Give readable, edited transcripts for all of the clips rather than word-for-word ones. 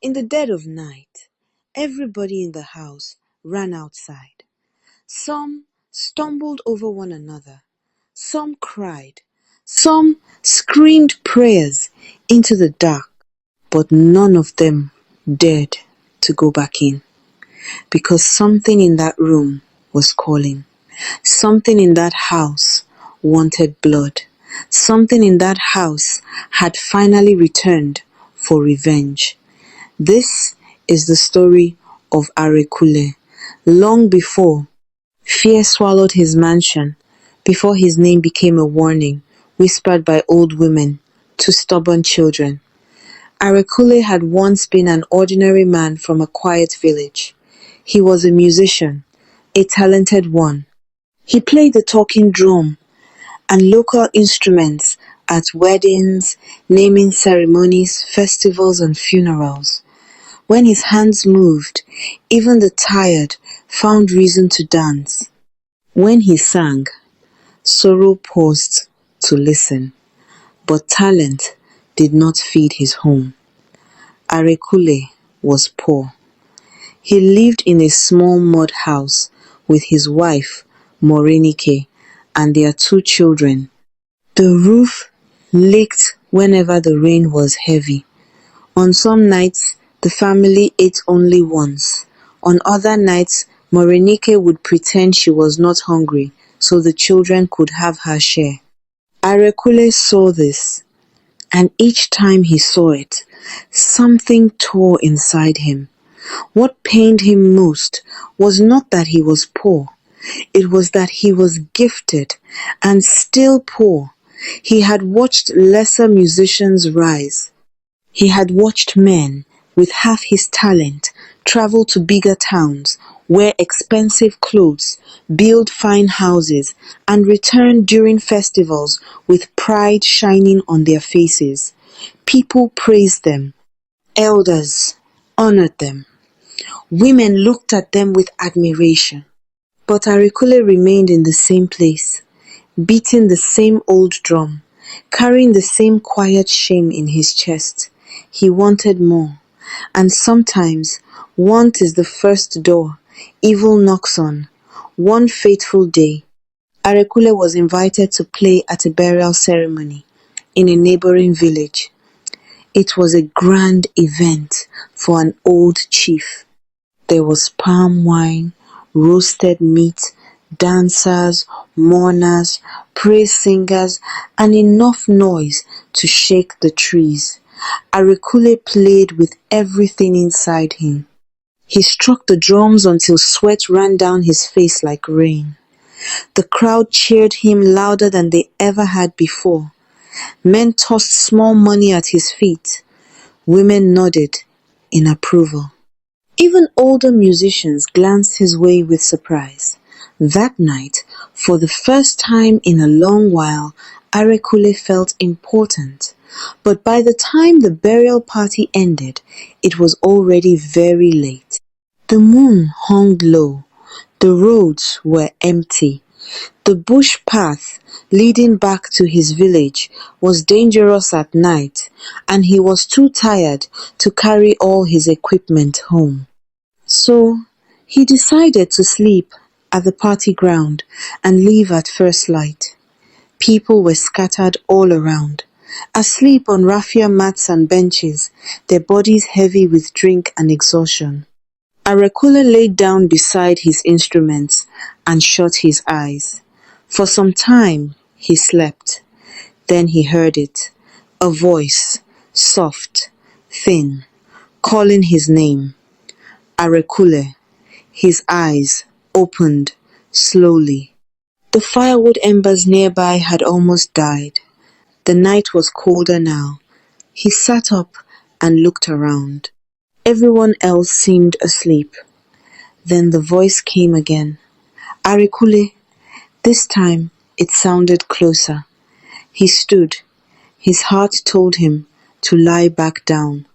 In the dead of night, everybody in the house ran outside. Some stumbled over one another, some cried, some screamed prayers into the dark, but none of them dared to go back in, because something in that room was calling. Something in that house wanted blood. Something in that house had finally returned for revenge. This is the story of Arekule. Long before fear swallowed his mansion, before his name became a warning whispered by old women to stubborn children, Arekule had once been an ordinary man from a quiet village. He was a musician, a talented one. He played the talking drum and local instruments at weddings, naming ceremonies, festivals, and funerals. When his hands moved, even the tired found reason to dance. When he sang, sorrow paused to listen, but talent did not feed his home. Arekule was poor. He lived in a small mud house with his wife, Morenike, and their 2 children. The roof leaked whenever the rain was heavy. On some nights, the family ate only once. On other nights, Morenike would pretend she was not hungry so the children could have her share. Arekule saw this, and each time he saw it, something tore inside him. What pained him most was not that he was poor. It was that he was gifted and still poor. He had watched lesser musicians rise. He had watched men with half his talent travel to bigger towns, wear expensive clothes, build fine houses, and return during festivals with pride shining on their faces. People praised them. Elders honored them. Women looked at them with admiration. But Arekule remained in the same place, beating the same old drum, carrying the same quiet shame in his chest. He wanted more, and sometimes want is the first door evil knocks on. One fateful day, Arekule was invited to play at a burial ceremony in a neighboring village. It was a grand event for an old chief. There was palm wine, roasted meat, dancers, mourners, praise singers, and enough noise to shake the trees. Arekule played with everything inside him. He struck the drums until sweat ran down his face like rain. The crowd cheered him louder than they ever had before. Men tossed small money at his feet. Women nodded in approval. Even older musicians glanced his way with surprise. That night, for the first time in a long while, Arekule felt important. But by the time the burial party ended, it was already very late. The moon hung low. The roads were empty. The bush path leading back to his village was dangerous at night, and he was too tired to carry all his equipment home. So he decided to sleep at the party ground and leave at first light. People were scattered all around, asleep on raffia mats and benches, their bodies heavy with drink and exhaustion. Arekule laid down beside his instruments and shut his eyes. For some time he slept. Then he heard it, a voice, soft, thin, calling his name. Arekule. His eyes opened slowly. The firewood embers nearby had almost died. The night was colder now. He sat up and looked around. Everyone else seemed asleep. Then the voice came again. Arekule. This time it sounded closer. He stood. His heart told him to lie back down.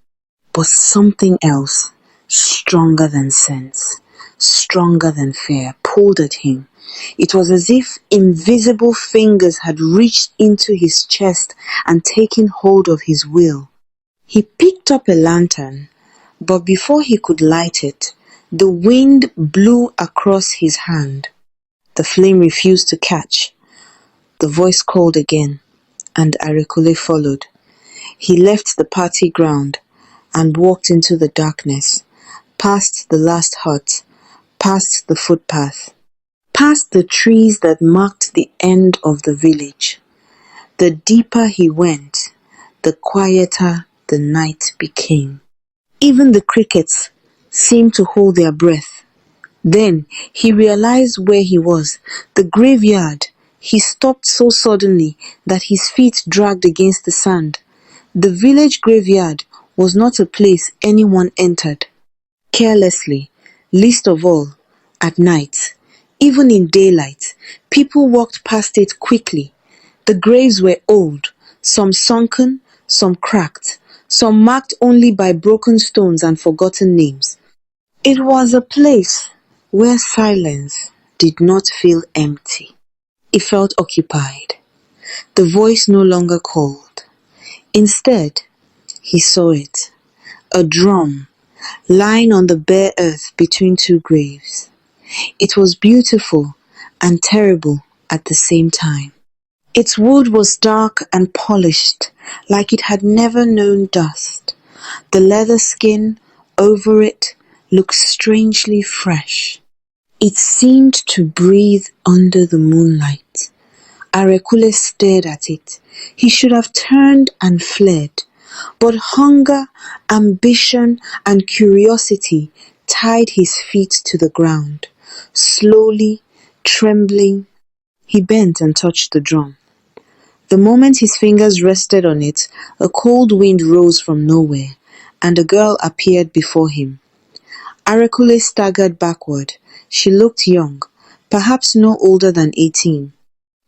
But something else, stronger than sense, stronger than fear, pulled at him. It was as if invisible fingers had reached into his chest and taken hold of his will. He picked up a lantern, But before he could light it, the wind blew across his hand. The flame refused to catch. The voice called again, and Arekule followed. He left the party ground and walked into the darkness, past the last hut, past the footpath, past the trees that marked the end of the village. The deeper he went, the quieter the night became. Even the crickets seemed to hold their breath. Then he realized where he was, the graveyard. He stopped so suddenly that his feet dragged against the sand. The village graveyard was not a place anyone entered carelessly, least of all at night. Even in daylight, people walked past it quickly. The graves were old, some sunken, some cracked, some marked only by broken stones and forgotten names. It was a place where silence did not feel empty. It felt occupied. The voice no longer called. Instead, he saw it, a drum, lying on the bare earth between two graves. It was beautiful and terrible at the same time. Its wood was dark and polished, like it had never known dust. The leather skin over it looked strangely fresh. It seemed to breathe under the moonlight. Arekule stared at it. He should have turned and fled, but hunger, ambition, and curiosity tied his feet to the ground. Slowly, trembling, he bent and touched the drum. The moment his fingers rested on it, a cold wind rose from nowhere, and a girl appeared before him. Arekule staggered backward. She looked young, perhaps no older than 18,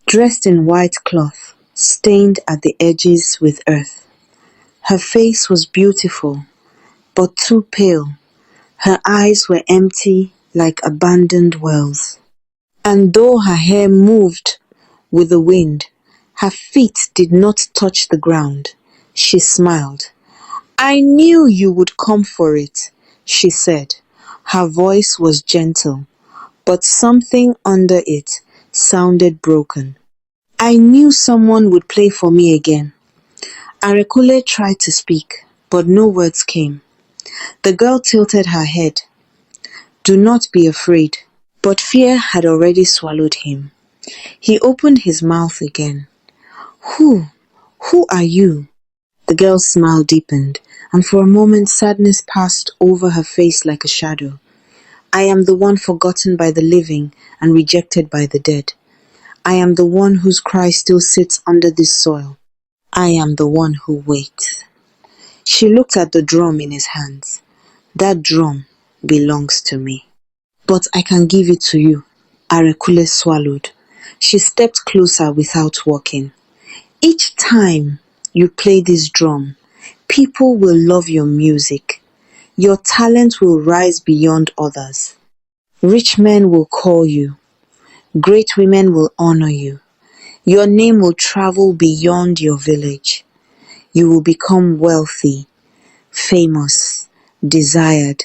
dressed in white cloth, stained at the edges with earth. Her face was beautiful, but too pale. Her eyes were empty like abandoned wells. And though her hair moved with the wind, her feet did not touch the ground. She smiled. "I knew you would come for it," she said. Her voice was gentle, but something under it sounded broken. "I knew someone would play for me again." Arekule tried to speak, but no words came. The girl tilted her head. "Do not be afraid." But fear had already swallowed him. He opened his mouth again. Who are you?" The girl's smile deepened, and for a moment sadness passed over her face like a shadow. "I am the one forgotten by the living and rejected by the dead. I am the one whose cry still sits under this soil. I am the one who waits." She looked at the drum in his hands. "That drum belongs to me. But I can give it to you." Arekule swallowed. She stepped closer without walking. "Each time you play this drum, people will love your music. Your talent will rise beyond others. Rich men will call you. Great women will honor you. Your name will travel beyond your village. You will become wealthy, famous, desired,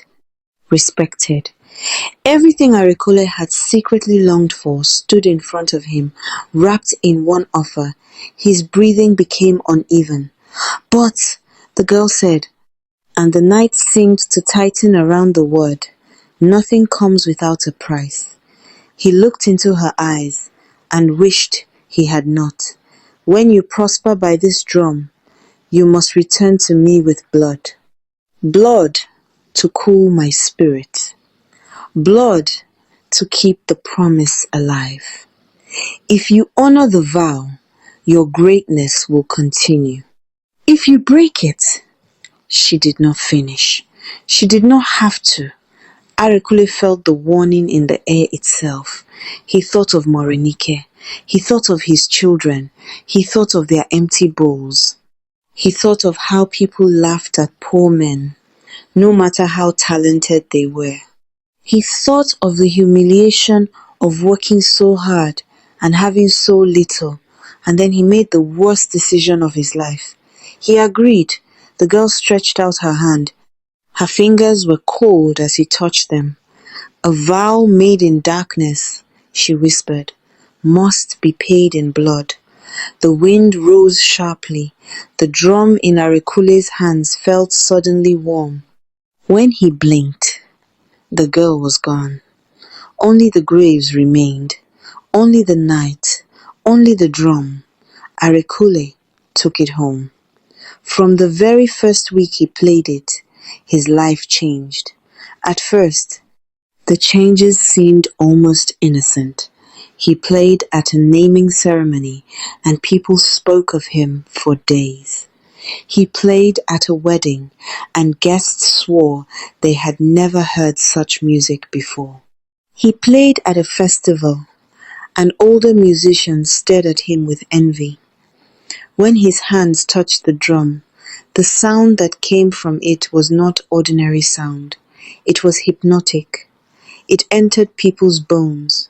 respected." Everything Arekule had secretly longed for stood in front of him, wrapped in one offer. His breathing became uneven. "But," the girl said, and the night seemed to tighten around the word, "nothing comes without a price." He looked into her eyes and wished he had not. "When you prosper by this drum, you must return to me with blood. Blood to cool my spirit. Blood to keep the promise alive. If you honor the vow, your greatness will continue. If you break it..." She did not finish. She did not have to. Arekule felt the warning in the air itself. He thought of Morenike. He thought of his children. He thought of their empty bowls. He thought of how people laughed at poor men, no matter how talented they were. He thought of the humiliation of working so hard and having so little, and then he made the worst decision of his life. He agreed. The girl stretched out her hand. Her fingers were cold as he touched them. "A vow made in darkness," she whispered, "must be paid in blood." The wind rose sharply. The drum in Arekule's hands felt suddenly warm. When he blinked, the girl was gone. Only the graves remained. Only the night. Only the drum. Arekule took it home. From the very first week he played it, his life changed. At first, the changes seemed almost innocent. He played at a naming ceremony, and people spoke of him for days. He played at a wedding, and guests swore they had never heard such music before. He played at a festival, and older musicians stared at him with envy. When his hands touched the drum, the sound that came from it was not ordinary sound. It was hypnotic. It entered people's bones.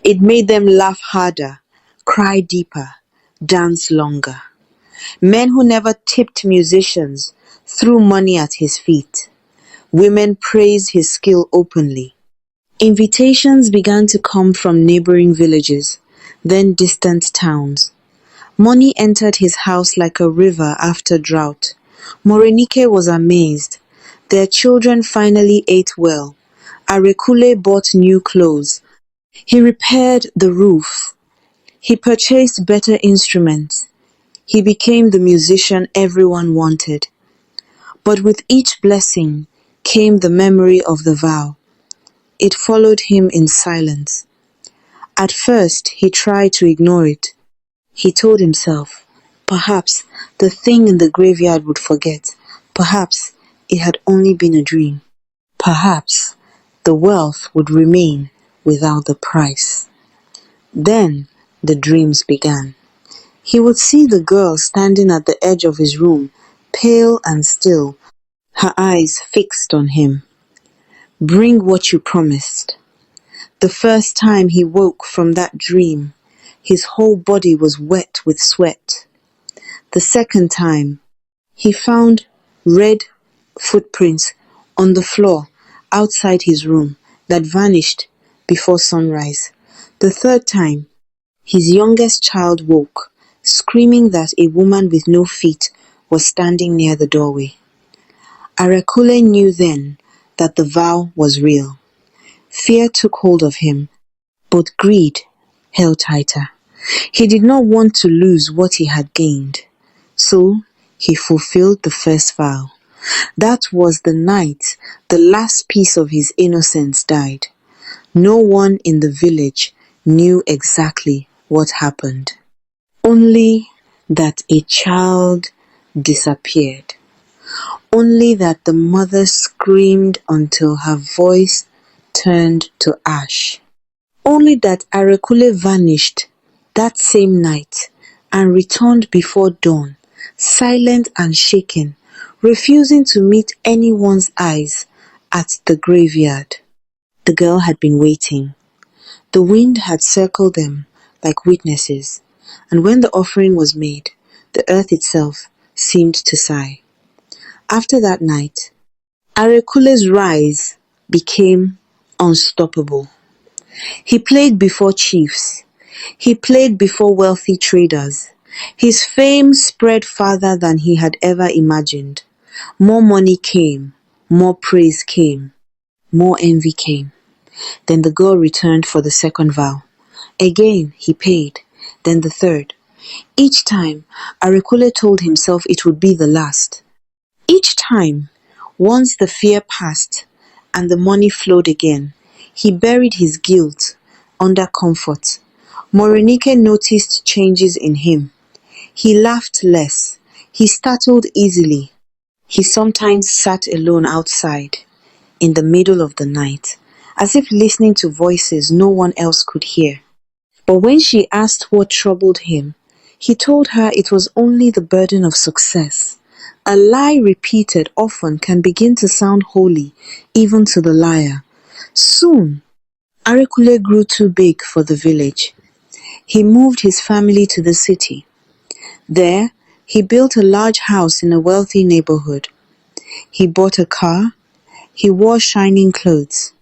It made them laugh harder, cry deeper, dance longer. Men who never tipped musicians threw money at his feet. Women praised his skill openly. Invitations began to come from neighboring villages, then distant towns. Money entered his house like a river after drought. Morenike was amazed. Their children finally ate well. Arekule bought new clothes. He repaired the roof. He purchased better instruments. He became the musician everyone wanted. But with each blessing came the memory of the vow. It followed him in silence. At first, he tried to ignore it. He told himself, perhaps the thing in the graveyard would forget. Perhaps it had only been a dream. Perhaps the wealth would remain without the price. Then the dreams began. He would see the girl standing at the edge of his room, pale and still, her eyes fixed on him. "Bring what you promised." The first time he woke from that dream, his whole body was wet with sweat. The second time, he found red footprints on the floor outside his room that vanished before sunrise. The third time, his youngest child woke, screaming that a woman with no feet was standing near the doorway. Arekule knew then that the vow was real. Fear took hold of him, but greed held tighter. He did not want to lose what he had gained, so he fulfilled the first vow. That was the night the last piece of his innocence died. No one in the village knew exactly what happened. Only that a child disappeared. Only that the mother screamed until her voice turned to ash. Only that Arekule vanished that same night and returned before dawn, silent and shaken, refusing to meet anyone's eyes at the graveyard. The girl had been waiting. The wind had circled them like witnesses, and when the offering was made, the earth itself seemed to sigh. After that night, Arekule's rise became unstoppable. He played before chiefs. He played before wealthy traders. His fame spread farther than he had ever imagined. More money came, more praise came, more envy came. Then the girl returned for the second vow. Again he paid, then the third. Each time, Arekule told himself it would be the last. Each time, once the fear passed and the money flowed again, he buried his guilt under comfort. Morenike noticed changes in him. He laughed less. He startled easily. He sometimes sat alone outside in the middle of the night, as if listening to voices no one else could hear. But when she asked what troubled him, he told her it was only the burden of success. A lie repeated often can begin to sound holy, even to the liar. Soon, Arekule grew too big for the village. He moved his family to the city. There, he built a large house in a wealthy neighborhood. He bought a car, He wore shining clothes.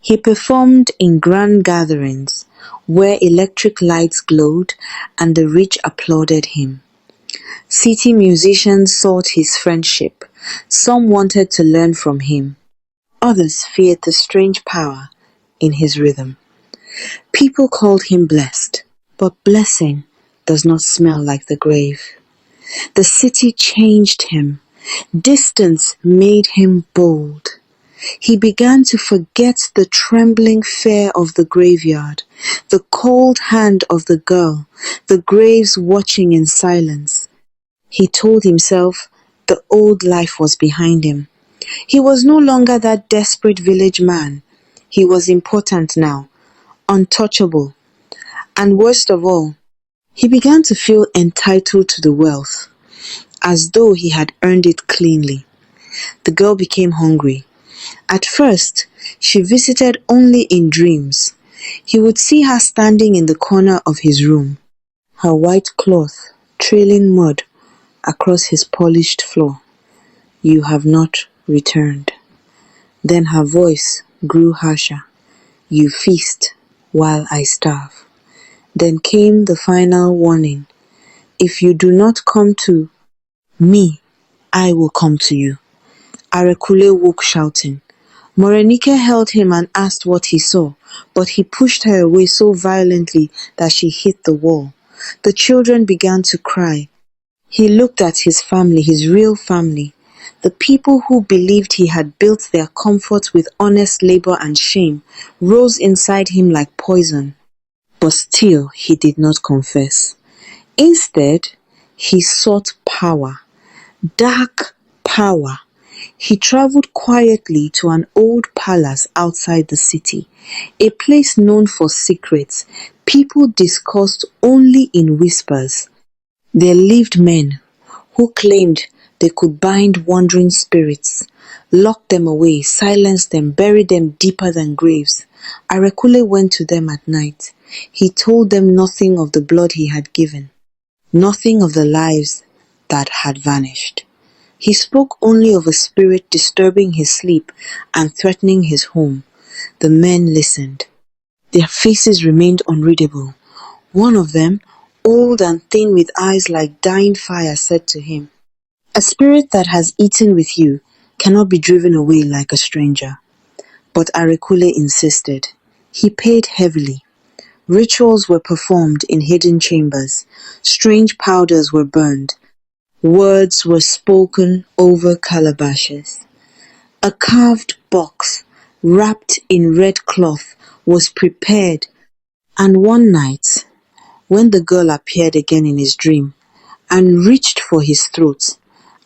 He performed in grand gatherings where electric lights glowed and the rich applauded him. City musicians sought his friendship. Some wanted to learn from him. Others feared the strange power in his rhythm. People called him blessed, but blessing does not smell like the grave. The city changed him. Distance made him bold. He began to forget the trembling fear of the graveyard, the cold hand of the girl, the graves watching in silence. He told himself the old life was behind him. He was no longer that desperate village man. He was important now, untouchable, and worst of all, he began to feel entitled to the wealth, as though he had earned it cleanly. The girl became hungry. At first, she visited only in dreams. He would see her standing in the corner of his room, her white cloth trailing mud across his polished floor. "You have not returned." Then her voice grew harsher. "You feast while I starve." Then came the final warning. "If you do not come to me, I will come to you." Arekule woke shouting. Morenike held him and asked what he saw, but he pushed her away so violently that she hit the wall. The children began to cry. He looked at his family, his real family, the people who believed he had built their comfort with honest labor and shame, rose inside him like poison. But still he did not confess. Instead, he sought power, dark power. He traveled quietly to an old palace outside the city, a place known for secrets people discussed only in whispers. There lived men who claimed they could bind wandering spirits, lock them away, silence them, bury them deeper than graves. Arekule went to them at night. He told them nothing of the blood he had given, nothing of the lives that had vanished. He spoke only of a spirit disturbing his sleep and threatening his home. The men listened. Their faces remained unreadable. One of them, old and thin with eyes like dying fire, said to him, "A spirit that has eaten with you cannot be driven away like a stranger." But Arekule insisted. He paid heavily. Rituals were performed in hidden chambers. Strange powders were burned. Words were spoken over calabashes. A carved box, wrapped in red cloth, was prepared, and one night, when the girl appeared again in his dream and reached for his throat,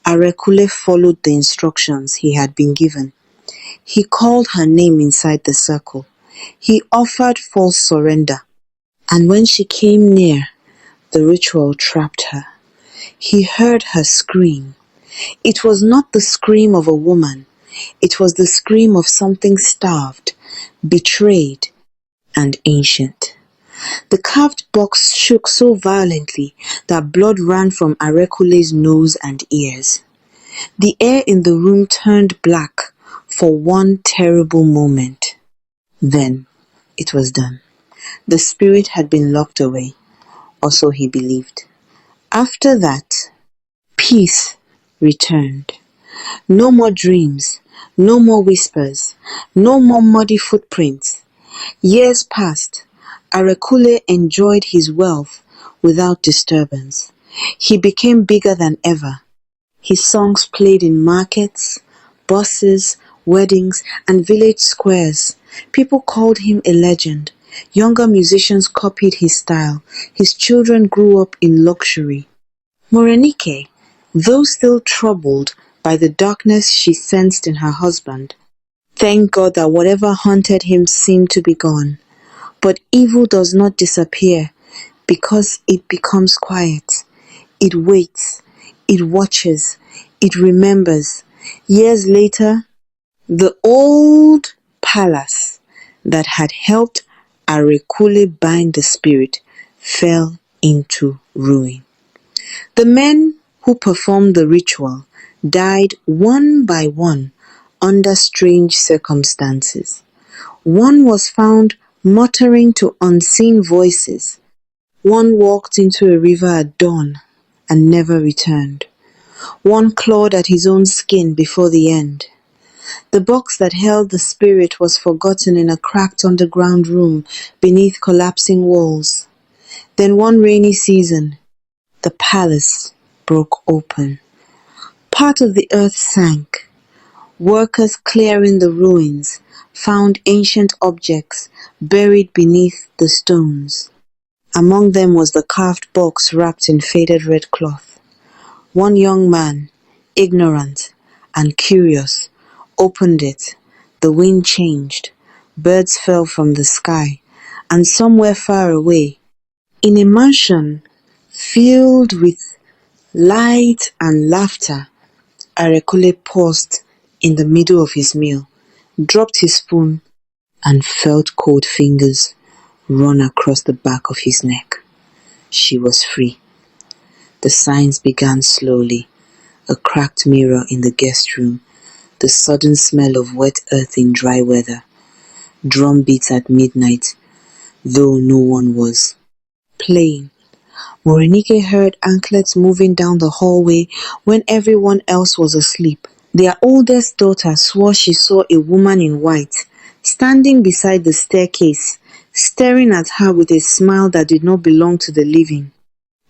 Arekule followed the instructions he had been given. He called her name inside the circle. He offered false surrender, and when she came near, the ritual trapped her. He heard her scream. It was not the scream of a woman. It was the scream of something starved, betrayed, and ancient. The carved box shook so violently that blood ran from Arekule's nose and ears. The air in the room turned black for one terrible moment. Then it was done. The spirit had been locked away, or so he believed. After that, peace returned. No more dreams, no more whispers, no more muddy footprints. Years passed. Arekule enjoyed his wealth without disturbance. He became bigger than ever. His songs played in markets, buses, weddings, and village squares. People called him a legend. Younger musicians copied his style. His children grew up in luxury. Morenike, though still troubled by the darkness she sensed in her husband, thanked God that whatever haunted him seemed to be gone. But evil does not disappear because it becomes quiet. It waits, it watches, it remembers. Years later, the old palace that had helped Arekule bind the spirit fell into ruin. The men who performed the ritual died one by one under strange circumstances. One was found muttering to unseen voices. One walked into a river at dawn and never returned. One clawed at his own skin before the end. The box that held the spirit was forgotten in a cracked underground room beneath collapsing walls. Then one rainy season, the palace broke open. Part of the earth sank. Workers clearing the ruins found ancient objects buried beneath the stones. Among them was the carved box wrapped in faded red cloth. One young man, ignorant and curious, opened it. The wind changed. Birds fell from the sky, and somewhere far away, in a mansion filled with light and laughter, Arekule paused in the middle of his meal, dropped his spoon, and felt cold fingers run across the back of his neck. She was free. The signs began slowly. A cracked mirror in the guest room, the sudden smell of wet earth in dry weather, drum beats at midnight, though no one was playing. Morenike heard anklets moving down the hallway when everyone else was asleep. Their oldest daughter swore she saw a woman in white, standing beside the staircase, staring at her with a smile that did not belong to the living.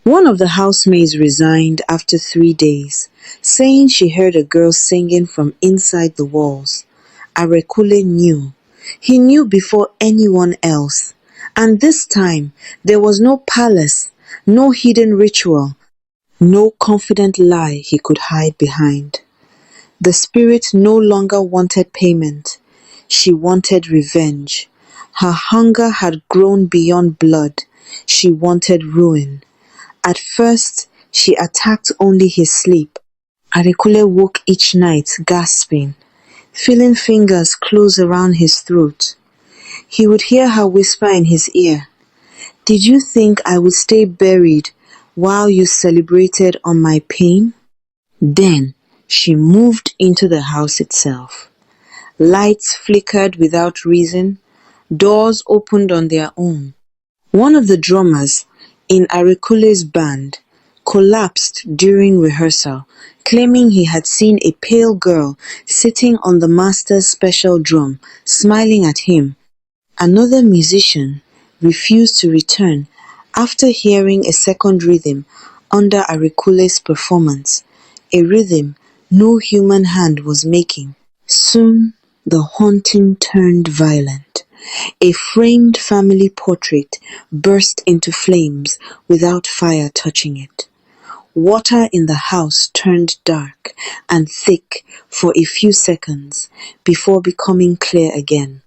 One of the housemaids resigned after 3 days, saying she heard a girl singing from inside the walls. Arekule knew. He knew before anyone else. And this time, there was no palace, no hidden ritual, no confident lie he could hide behind. The spirit no longer wanted payment. She wanted revenge. Her hunger had grown beyond blood. She wanted ruin. At first, she attacked only his sleep. Arekule woke each night gasping, feeling fingers close around his throat. He would hear her whisper in his ear, "Did you think I would stay buried while you celebrated on my pain?" Then she moved into the house itself. Lights flickered without reason. Doors opened on their own. One of the drummers in Arekule's band collapsed during rehearsal, claiming he had seen a pale girl sitting on the master's special drum, smiling at him. Another musician refused to return after hearing a second rhythm under Arekule's performance, a rhythm no human hand was making. Soon the haunting turned violent. A framed family portrait burst into flames without fire touching it. Water in the house turned dark and thick for a few seconds before becoming clear again.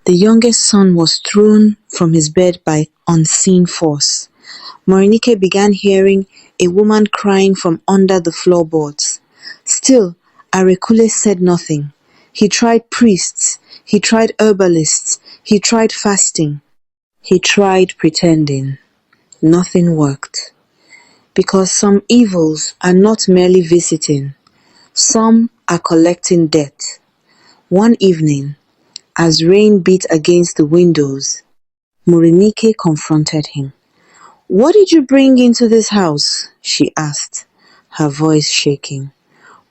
The youngest son was thrown from his bed by unseen force. Morenike began hearing a woman crying from under the floorboards. Still, Arekule said nothing. He tried priests, he tried herbalists, he tried fasting, he tried pretending. Nothing worked. Because some evils are not merely visiting, some are collecting debt. One evening, as rain beat against the windows, Morenike confronted him. "What did you bring into this house?" she asked, her voice shaking.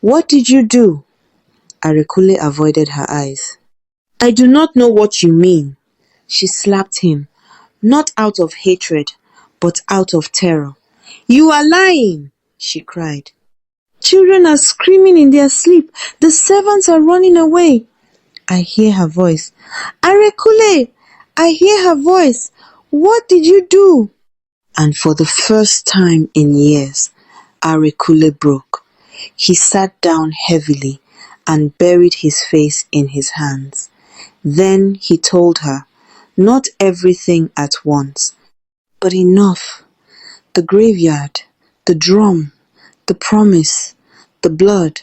"What did you do?" Arekule avoided her eyes. "I do not know what you mean." She slapped him, not out of hatred, but out of terror. "You are lying!" she cried. "Children are screaming in their sleep. The servants are running away." I hear her voice. "Arekule! I hear her voice. What did you do?" And for the first time in years, Arekule broke. He sat down heavily and buried his face in his hands. Then he told her, not everything at once, but enough. The graveyard, the drum, the promise, the blood.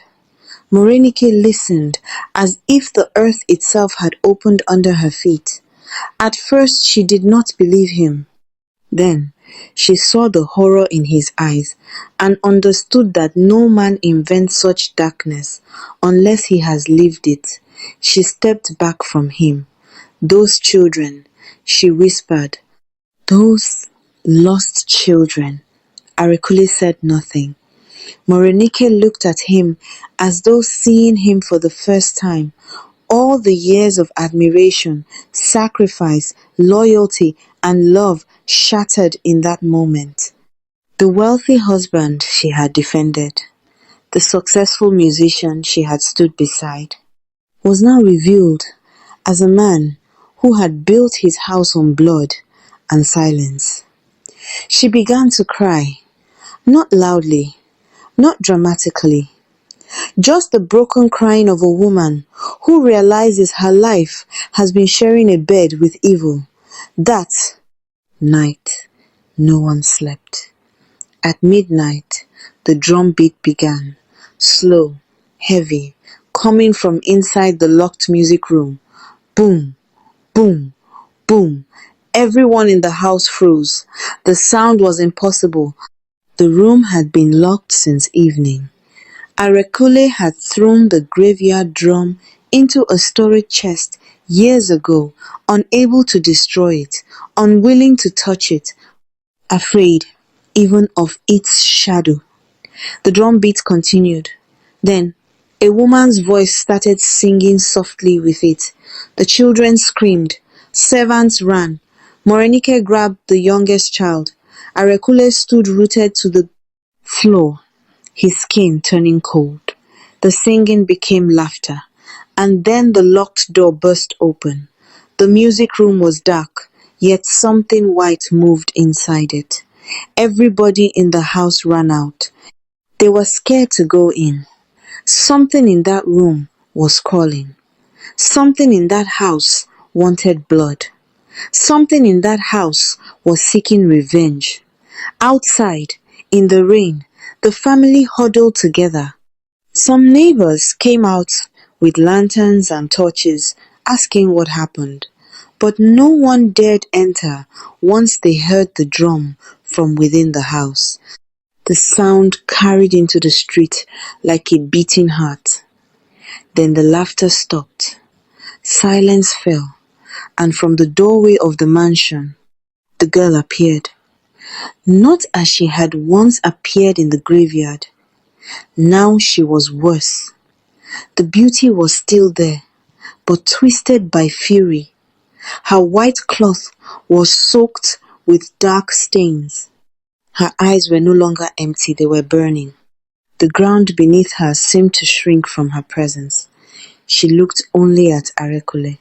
Morenike listened as if the earth itself had opened under her feet. At first she did not believe him. Then she saw the horror in his eyes and understood that no man invents such darkness unless he has lived it. She stepped back from him. "Those children," she whispered. "Those lost children." Arekule said nothing. Morenike looked at him as though seeing him for the first time. All the years of admiration, sacrifice, loyalty, and love shattered in that moment. The wealthy husband she had defended, the successful musician she had stood beside, was now revealed as a man who had built his house on blood and silence. She began to cry, not loudly, not dramatically, just the broken crying of a woman who realizes her life has been sharing a bed with evil. That night, no one slept. At midnight, the drum beat began, slow, heavy, coming from inside the locked music room. Boom, boom, boom. Everyone in the house froze. The sound was impossible. The room had been locked since evening. Arekule had thrown the graveyard drum into a storage chest years ago, unable to destroy it, unwilling to touch it, afraid even of its shadow. The drum beat continued. Then a woman's voice started singing softly with it. The children screamed. Servants ran. Morenike grabbed the youngest child. Arekule stood rooted to the floor, his skin turning cold. The singing became laughter, and then the locked door burst open. The music room was dark, yet something white moved inside it. Everybody in the house ran out. They were scared to go in. Something in that room was calling. Something in that house wanted blood. Something in that house was seeking revenge. Outside, in the rain, the family huddled together. Some neighbors came out with lanterns and torches, asking what happened. But no one dared enter once they heard the drum from within the house. The sound carried into the street like a beating heart. Then the laughter stopped. Silence fell, and from the doorway of the mansion, the girl appeared. Not as she had once appeared in the graveyard. Now she was worse. The beauty was still there, but twisted by fury. Her white cloth was soaked with dark stains. Her eyes were no longer empty, they were burning. The ground beneath her seemed to shrink from her presence. She looked only at Arekule.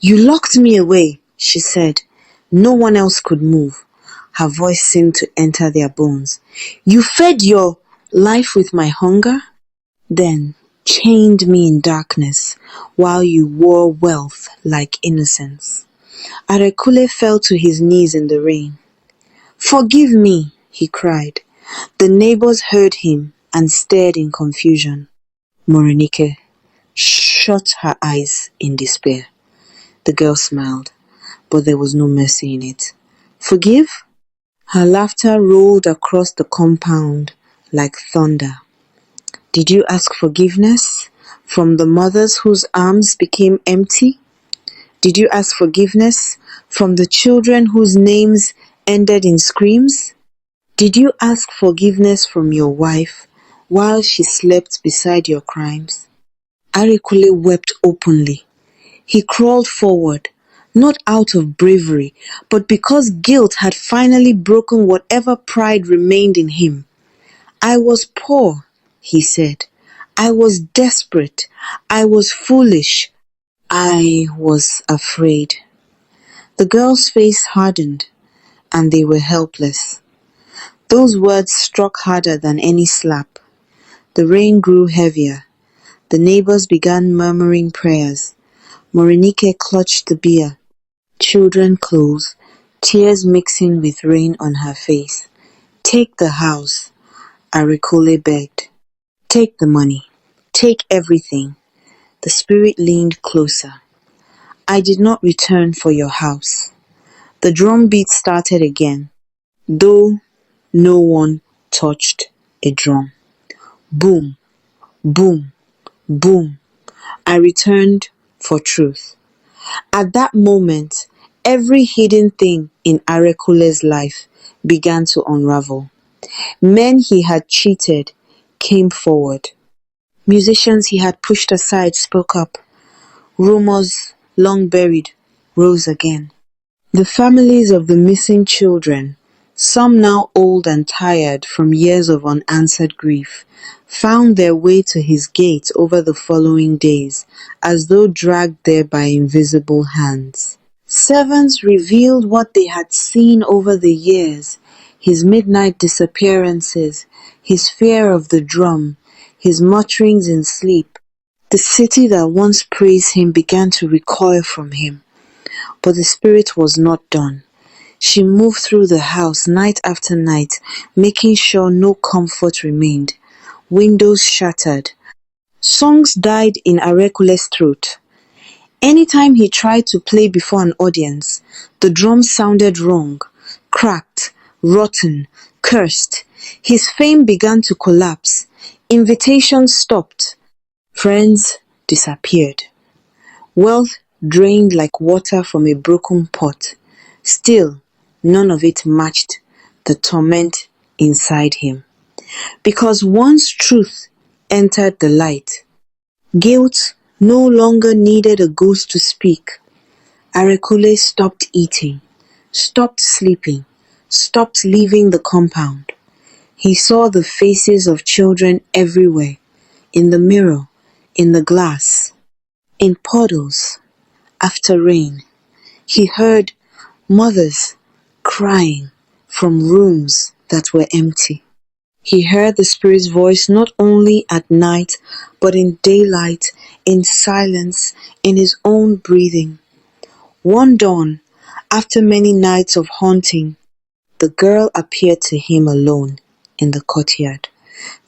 "You locked me away," she said. No one else could move. Her voice seemed to enter their bones. "You fed your life with my hunger, then chained me in darkness while you wore wealth like innocence." Arekule fell to his knees in the rain. "Forgive me," he cried. The neighbors heard him and stared in confusion. Morenike shut her eyes in despair. The girl smiled, but there was no mercy in it. "Forgive?" Her laughter rolled across the compound like thunder. "Did you ask forgiveness from the mothers whose arms became empty? Did you ask forgiveness from the children whose names ended in screams? Did you ask forgiveness from your wife while she slept beside your crimes?" Arekule wept openly. He crawled forward, not out of bravery, but because guilt had finally broken whatever pride remained in him. "I was poor," he said. "I was desperate. I was foolish. I was afraid." The girl's face hardened, and they were helpless. Those words struck harder than any slap. The rain grew heavier. The neighbors began murmuring prayers. Morenike clutched the beer. Children close, tears mixing with rain on her face. "Take the house," Arekule begged. "Take the money. Take everything." The spirit leaned closer. "I did not return for your house." The drum beat started again. though no one touched a drum. Boom, boom, boom. I returned for truth. At that moment, every hidden thing in Arekule's life began to unravel. Men he had cheated came forward. Musicians he had pushed aside spoke up. Rumors long buried rose again. The families of the missing children, some now old and tired from years of unanswered grief, found their way to his gate over the following days, as though dragged there by invisible hands. Servants revealed what they had seen over the years: his midnight disappearances, his fear of the drum, his mutterings in sleep. The city that once praised him began to recoil from him. But the spirit was not done. She moved through the house night after night, making sure no comfort remained. Windows shattered. Songs died in Arekule's throat. Anytime he tried to play before an audience, the drum sounded wrong, cracked, rotten, cursed. His fame began to collapse. Invitations stopped. Friends disappeared. Wealth drained like water from a broken pot. Still, none of it matched the torment inside him. Because once truth entered the light, guilt no longer needed a ghost to speak. Arekule stopped eating, stopped sleeping, stopped leaving the compound. He saw the faces of children everywhere, in the mirror, in the glass, in puddles, after rain. He heard mothers crying from rooms that were empty. He heard the Spirit's voice not only at night, but in daylight, in silence, in his own breathing. One dawn, after many nights of haunting, the girl appeared to him alone in the courtyard.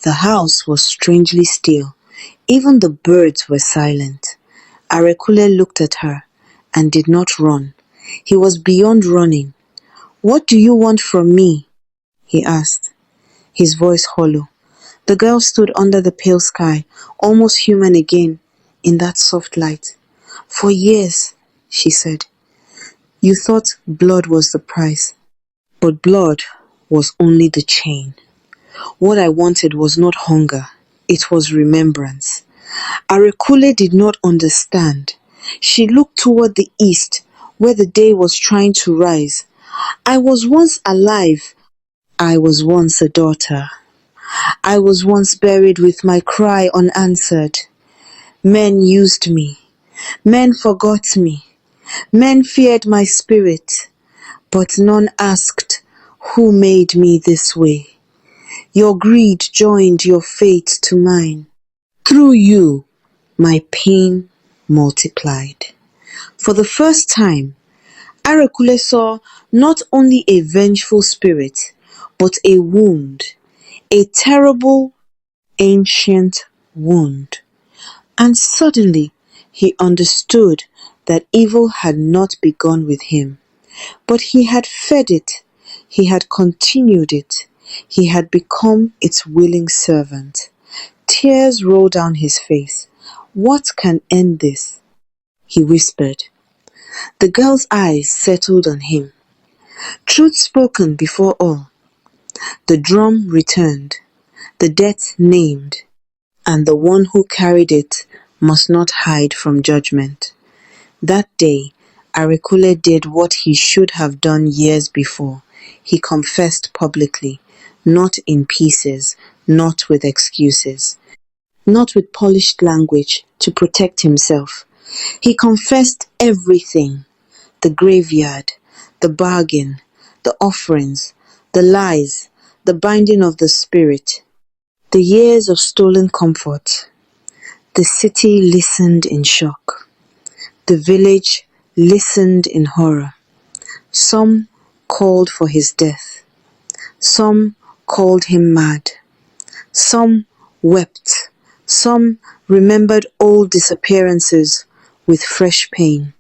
The house was strangely still. Even the birds were silent. Arekule looked at her and did not run. He was beyond running. "What do you want from me?" he asked, his voice hollow. The girl stood under the pale sky, almost human again, in that soft light. "For years," she said, "you thought blood was the price, but blood was only the chain. What I wanted was not hunger, it was remembrance." Arekule did not understand. She looked toward the east, where the day was trying to rise. "I was once alive. I was once a daughter. I was once buried with my cry unanswered. Men used me. Men forgot me. Men feared my spirit. But none asked, who made me this way? Your greed joined your fate to mine. Through you, my pain multiplied." For the first time, Arekule saw not only a vengeful spirit, but a wound, a terrible, ancient wound. And suddenly he understood that evil had not begun with him, but he had fed it, he had continued it, he had become its willing servant. Tears rolled down his face. "What can end this?" he whispered. The girl's eyes settled on him. Truth spoken before all. The drum returned, the death named, and the one who carried it must not hide from judgment. That day, Arekule did what he should have done years before. He confessed publicly, not in pieces, not with excuses, not with polished language to protect himself. He confessed everything: the graveyard, the bargain, the offerings, the lies, the binding of the spirit, the years of stolen comfort. The city listened in shock. The village listened in horror. Some called for his death. Some called him mad. Some wept. Some remembered old disappearances with fresh pain.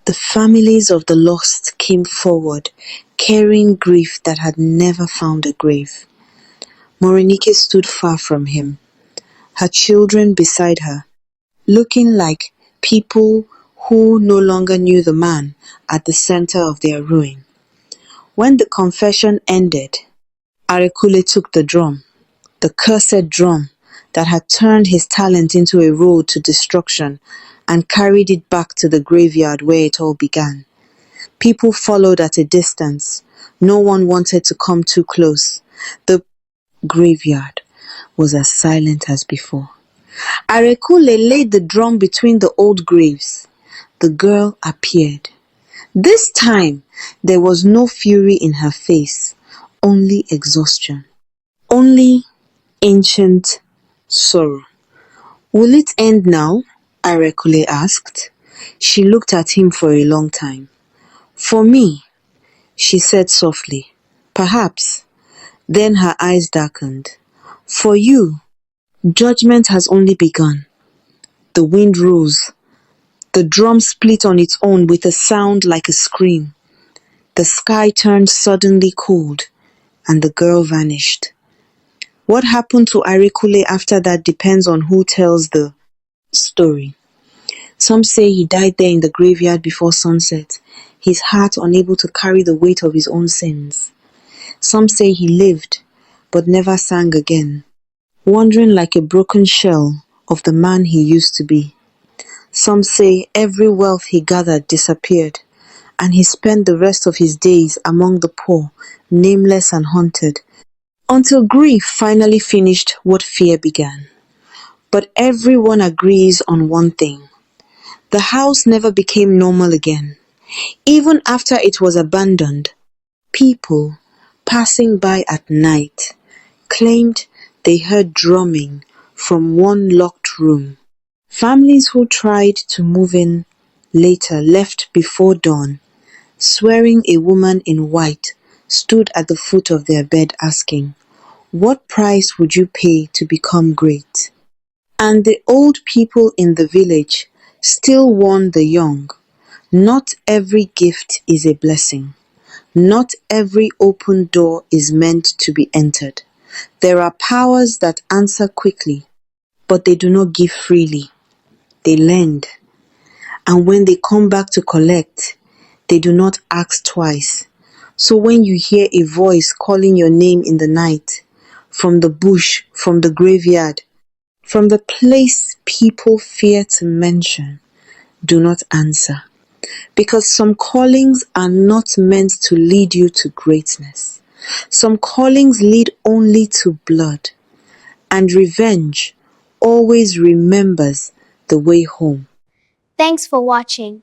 The families of the lost came forward, carrying grief that had never found a grave. Morenike stood far from him, her children beside her, looking like people who no longer knew the man at the center of their ruin. When the confession ended, Arekule took the drum, the cursed drum that had turned his talent into a road to destruction, and carried it back to the graveyard where it all began. People followed at a distance. No one wanted to come too close. The graveyard was as silent as before. Arekule laid the drum between the old graves. The girl appeared. This time, there was no fury in her face, only exhaustion, only ancient sorrow. Will it end now? Arekule asked. She looked at him for a long time. For me, she said softly, perhaps. Then her eyes darkened. For you, judgment has only begun. The wind rose. The drum split on its own with a sound like a scream. The sky turned suddenly cold, and the girl vanished. What happened to Arekule after that depends on who tells the story. Some say he died there in the graveyard before sunset, his heart unable to carry the weight of his own sins. Some say he lived, but never sang again, wandering like a broken shell of the man he used to be. Some say every wealth he gathered disappeared, and he spent the rest of his days among the poor, nameless and haunted, until grief finally finished what fear began. But everyone agrees on one thing. The house never became normal again. Even after it was abandoned, people passing by at night claimed they heard drumming from one locked room. Families who tried to move in later left before dawn, swearing a woman in white stood at the foot of their bed asking, "What price would you pay to become great?" And the old people in the village still warn the young, not every gift is a blessing. Not every open door is meant to be entered. There are powers that answer quickly, but they do not give freely. They lend. And when they come back to collect, they do not ask twice. So when you hear a voice calling your name in the night, from the bush, from the graveyard, from the place people fear to mention, do not answer. Because some callings are not meant to lead you to greatness. Some callings lead only to blood. And revenge always remembers the way home. Thanks for watching.